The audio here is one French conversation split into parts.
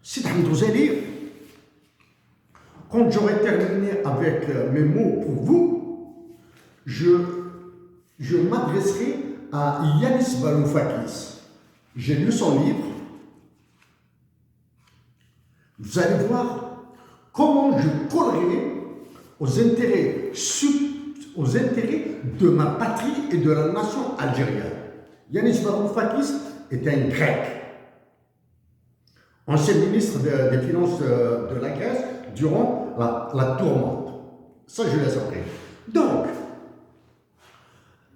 Sidi Ahmed Ghazali, quand j'aurai terminé avec mes mots pour vous, je m'adresserai à Yanis Varoufakis. J'ai lu son livre. Vous allez voir comment je collerai aux intérêts de ma patrie et de la nation algérienne. Yanis Varoufakis est un Grec, ancien ministre des Finances de la Grèce durant la tourmente. Ça, je laisse après. Donc,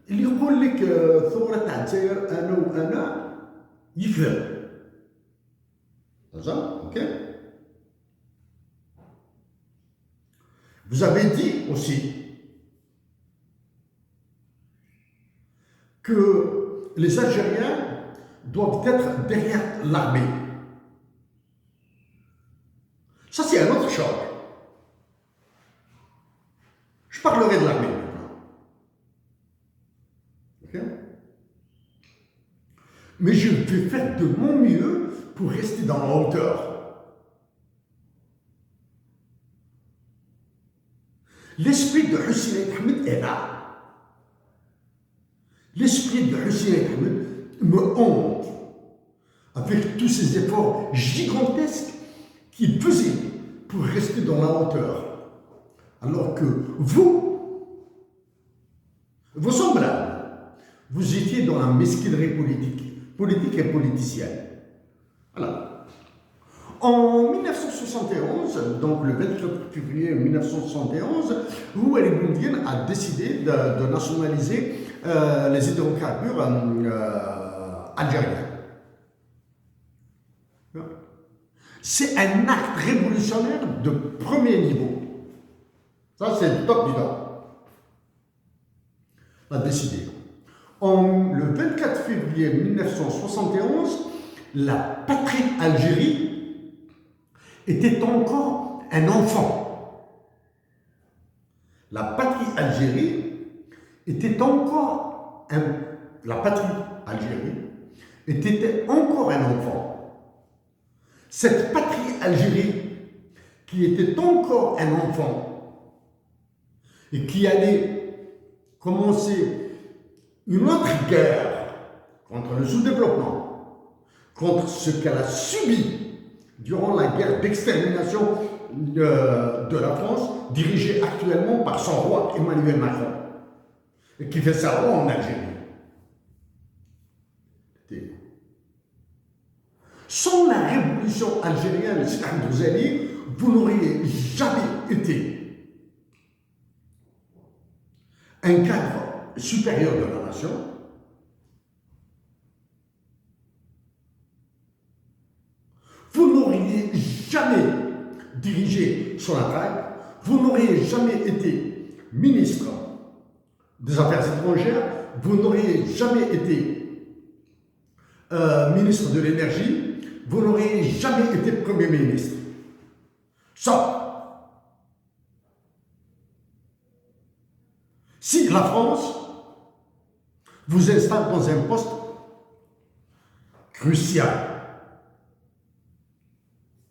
اللي يقول لك ثورة تاع الجزائر أنا وأنا يفهم. Ok. Vous avez dit aussi que les Algériens doivent être derrière l'armée. Ça, c'est un autre choc. Je parlerai de l'armée maintenant. Okay? Mais je vais faire de mon mieux pour rester dans la hauteur. L'esprit de Hussein Ahmed est là. L'esprit de Hussein Ahmed me hante avec tous ces efforts gigantesques qu'il faisait pour rester dans la hauteur. Alors que vous, vos semblables, vous étiez dans la mesquinerie politique et politicienne. Voilà. En 1971, donc le 24 février 1971, Ouali Boumediene a décidé de nationaliser les hydrocarbures algériens. C'est un acte révolutionnaire de premier niveau. Ça, c'est le top du top. A décidé. Le 24 février 1971, la patrie Algérie était encore un enfant. La patrie Algérie était encore la patrie Algérie était encore un enfant. Cette patrie Algérie qui était encore un enfant et qui allait commencer une autre guerre contre le sous-développement, contre ce qu'elle a subi durant la guerre d'extermination de la France, dirigée actuellement par son roi Emmanuel Macron, et qui fait sa loi en Algérie. Sans la révolution algérienne de Sidi Ahmed Ghazali, vous n'auriez jamais été un cadre supérieur de la nation, vous n'auriez jamais dirigé son attaque, vous n'auriez jamais été ministre des Affaires étrangères, vous n'auriez jamais été ministre de l'énergie, vous n'auriez jamais été Premier ministre. Ça, si la France vous installe dans un poste crucial,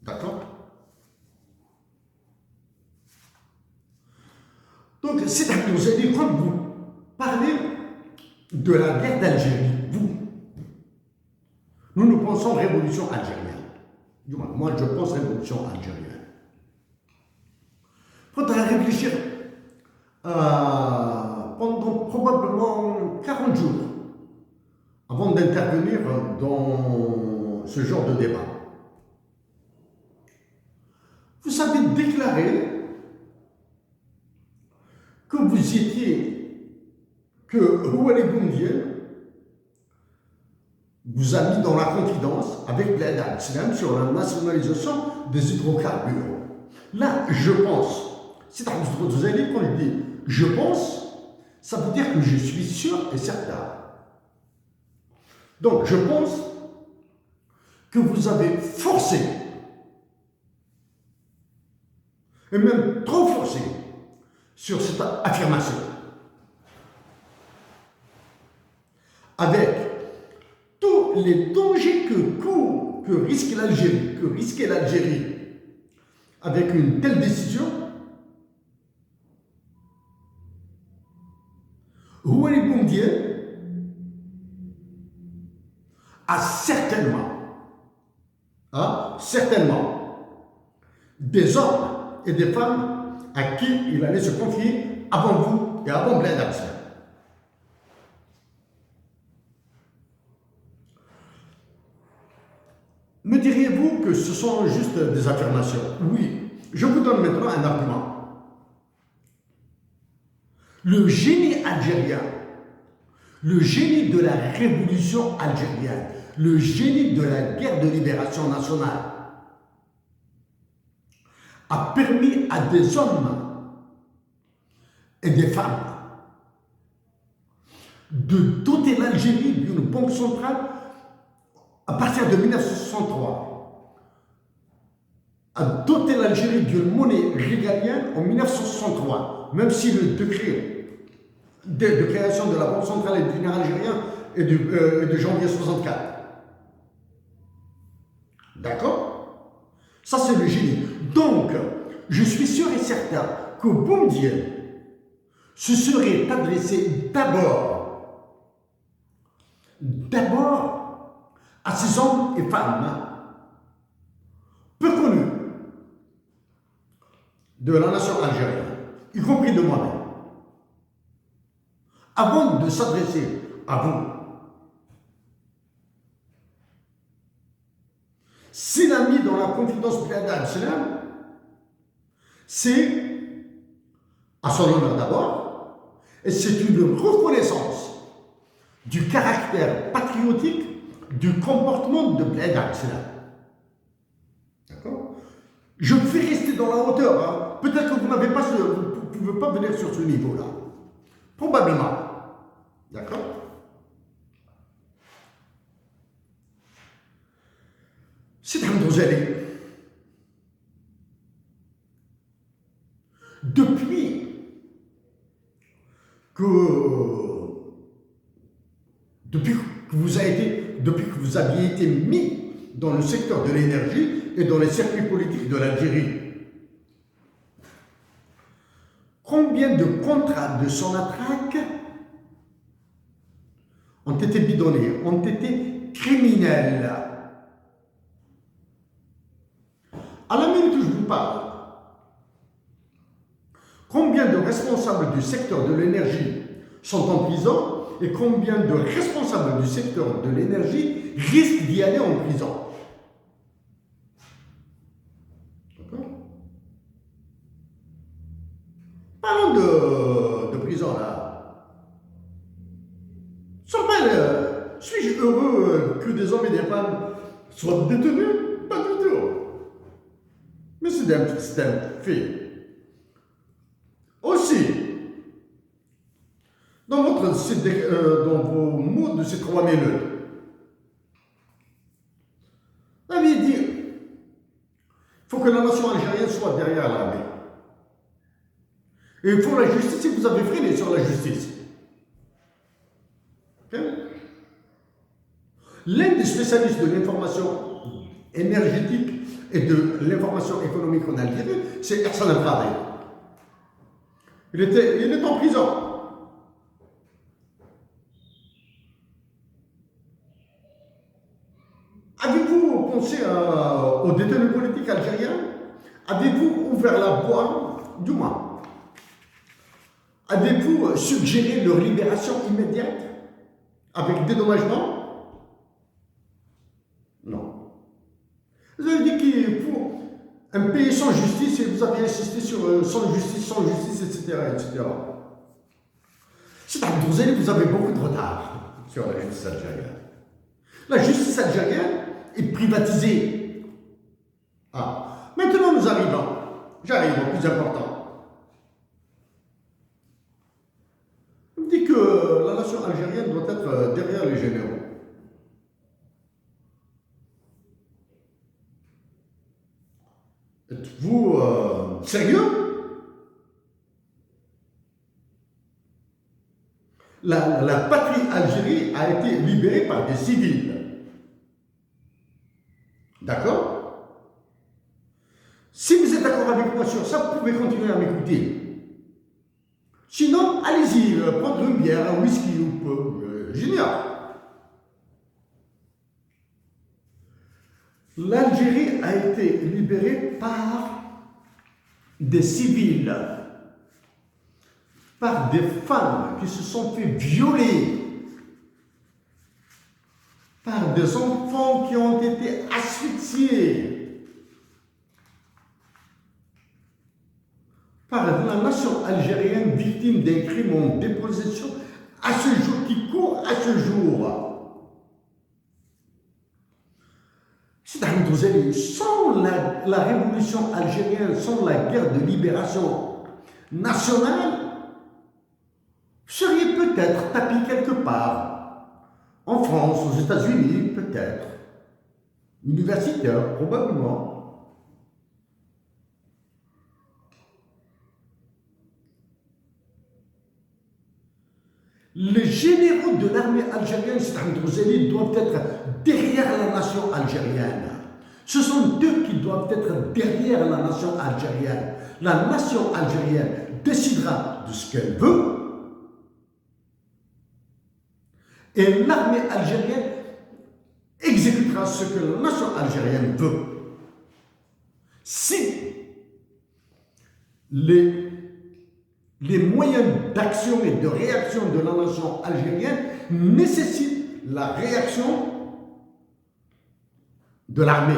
d'accord? Donc, c'est à vous allez, quand vous parlez de la guerre d'Algérie, nous pensons révolution algérienne. Du moins, moi, je pense révolution algérienne. Il faudra réfléchir pendant probablement 40 jours avant d'intervenir dans ce genre de débat. Vous avez déclaré que vous étiez, que Ouali Boumediene vous a mis dans la confidence avec l'aide à l'islam sur la nationalisation des hydrocarbures. Là, je pense, c'est à vous allez quand je dis je pense, ça veut dire que je suis sûr et certain. Donc, je pense que vous avez forcé, et même trop forcé, sur cette affirmation. Avec tous les dangers que court que risquait l'Algérie avec une telle décision, Ouali Boumediene a certainement des hommes et des femmes à qui il allait se confier avant vous et avant Blaise Abdel. Me diriez-vous que ce sont juste des affirmations? Oui, je vous donne maintenant un argument. Le génie algérien, le génie de la révolution algérienne, le génie de la guerre de libération nationale a permis à des hommes et des femmes de doter l'Algérie d'une banque centrale à partir de 1963, a doté l'Algérie d'une monnaie régalienne en 1963, même si le décret de création de la Banque centrale et du dinar algérien est de janvier 64. D'accord? Ça, c'est le génie. Donc, je suis sûr et certain que Boumediene se serait adressé d'abord à ces hommes et femmes peu connus de la nation algérienne, y compris de moi-même, avant de s'adresser à vous. S'il a mis dans la confidence Blaise Abdel, c'est à son honneur d'abord, et c'est une reconnaissance du caractère patriotique du comportement de Blaise Abdel. D'accord? Je me fais rester dans la hauteur. Hein. Peut-être que vous ne pouvez pas venir sur ce niveau-là. Probablement. D'accord? C'est un Dozali. Depuis que vous aviez été mis dans le secteur de l'énergie et dans les circuits politiques de l'Algérie, combien de contrats de Sonatrach ont été bidonnés, ont été criminels? À la minute où je vous parle, combien de responsables du secteur de l'énergie sont en prison et combien de responsables du secteur de l'énergie risquent d'y aller en prison? D'accord? Parlons de prison là. Suis-je heureux que des hommes et des femmes soient détenus? Pas du tout. Mais c'est un fait. Aussi, dans vos mots de ces 3 minutes, vous avez dit il faut que la nation algérienne soit derrière l'armée. Et il faut la justice, et vous avez freiné sur la justice. Okay? L'un des spécialistes de l'information énergétique et de l'information économique en Algérie, c'est Hassan El-Fadel. Il est en prison. Avez-vous pensé aux détenus politiques algériens? Avez-vous ouvert la voie, du moins? Avez-vous suggéré leur libération immédiate avec dédommagement? Non. Vous avez dit qu'il faut un pays sans justice et vous avez insisté sur sans justice, etc. C'est-à-dire que vous avez beaucoup de retard sur la justice algérienne. La justice algérienne est privatisée. Ah. Maintenant, j'arrive au plus important. On me dit que la nation algérienne doit être derrière les généraux. Êtes-vous sérieux? La patrie Algérie a été libérée par des civils. D'accord? Si vous êtes d'accord avec moi sur ça, vous pouvez continuer à m'écouter. Sinon, allez-y, prendre une bière, un whisky ou j'ignore. L'Algérie a été libérée par des civils, par des femmes qui se sont fait violer, par des enfants qui ont été asphyxiés, par la nation algérienne victime d'un crime en dépossession à ce jour, qui court à ce jour. Sans la révolution algérienne, sans la guerre de libération nationale, vous seriez peut-être tapis quelque part, en France, aux États-Unis, peut-être, universitaire, probablement. Les généraux de l'armée algérienne, doivent être derrière la nation algérienne. Ce sont eux qui doivent être derrière la nation algérienne. La nation algérienne décidera de ce qu'elle veut et l'armée algérienne exécutera ce que la nation algérienne veut. Si les moyens d'action et de réaction de la nation algérienne nécessitent la réaction de l'armée,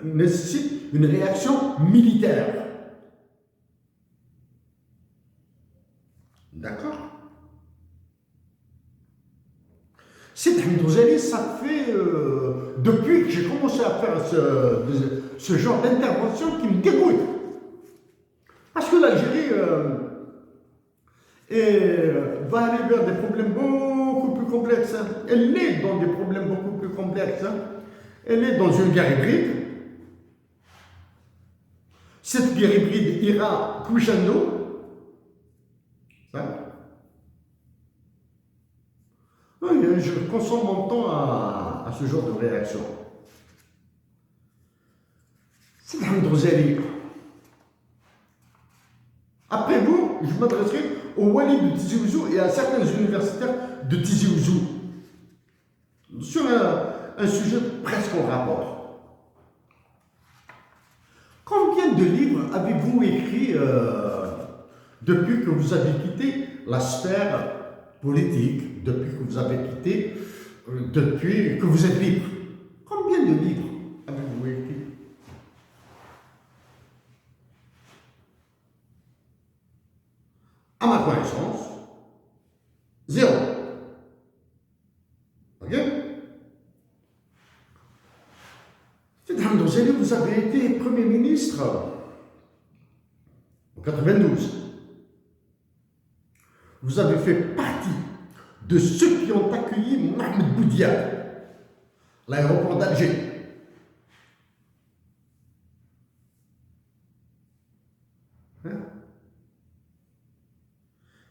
nécessitent une réaction militaire. D'accord? C'est Hamid Ghazali, ça fait depuis que j'ai commencé à faire ce genre d'intervention qui me dégoûte. Parce que l'Algérie va aller vers des problèmes beaucoup plus complexes. Elle est dans des problèmes beaucoup plus complexes. Elle est dans une guerre hybride. Cette guerre hybride ira crescendo. Je consomme mon temps à ce genre de réaction. C'est Hamid Ghazali. Après vous, je m'adresserai au Wali de Tizi Ouzou et à certains universitaires de Tizi Ouzou sur un sujet presque en rapport. Combien de livres avez-vous écrits depuis que vous avez quitté la sphère politique, depuis que vous avez quitté, depuis que vous êtes libre? Combien de livres avez-vous écrits? À ma connaissance, zéro. Ok? Hamid Ghazali, vous avez été Premier ministre en 92. Vous avez fait partie de ceux qui ont accueilli Mohamed Boudiaf, l'aéroport d'Alger.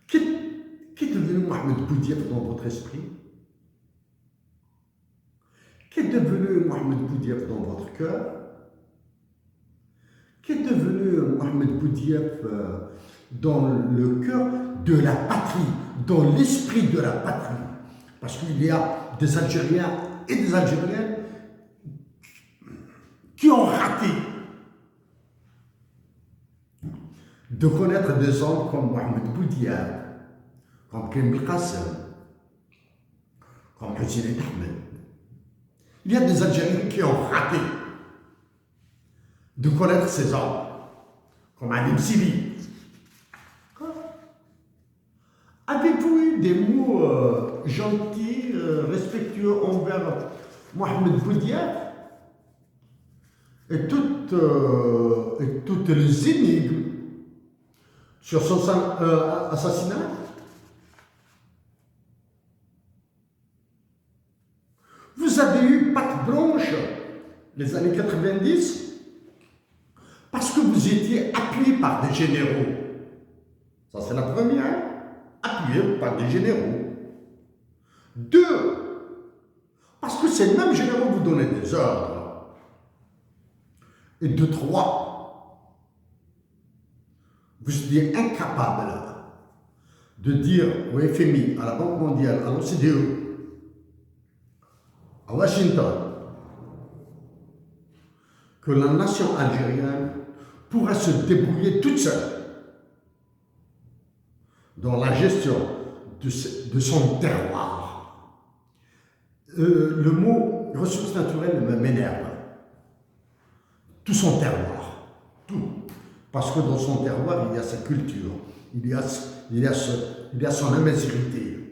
Qu'est devenu Mohamed Boudiaf dans votre esprit? Qu'est devenu Mohamed Boudiaf dans votre cœur? Qu'est devenu Mohamed Boudiaf dans le cœur de la patrie, dans l'esprit de la patrie? Parce qu'il y a des Algériens et des Algériennes qui ont raté de connaître des hommes comme Mohamed Boudiaf, comme Kamel Qassem, comme Hussein Ahmed. Il y a des Algériens qui ont raté de connaître ces hommes, comme Alim Sibi. Avez-vous eu des mots gentils, respectueux envers Mohamed Boudiaf et toutes les énigmes sur son assassinat? Vous avez eu patte blanche les années 90 parce que vous étiez appuyé par des généraux. Ça, c'est la première. Appuyé par des généraux. Deux, parce que ces mêmes généraux vous donnaient des ordres. et de 3. Vous êtes incapable de dire au FMI, à la Banque mondiale, à l'OCDE, à Washington, que la nation algérienne pourra se débrouiller toute seule dans la gestion de son terroir. Le mot ressources naturelles m'énerve. Tout son terroir, tout. Parce que dans son terroir, il y a sa culture, il y a son imbécilité,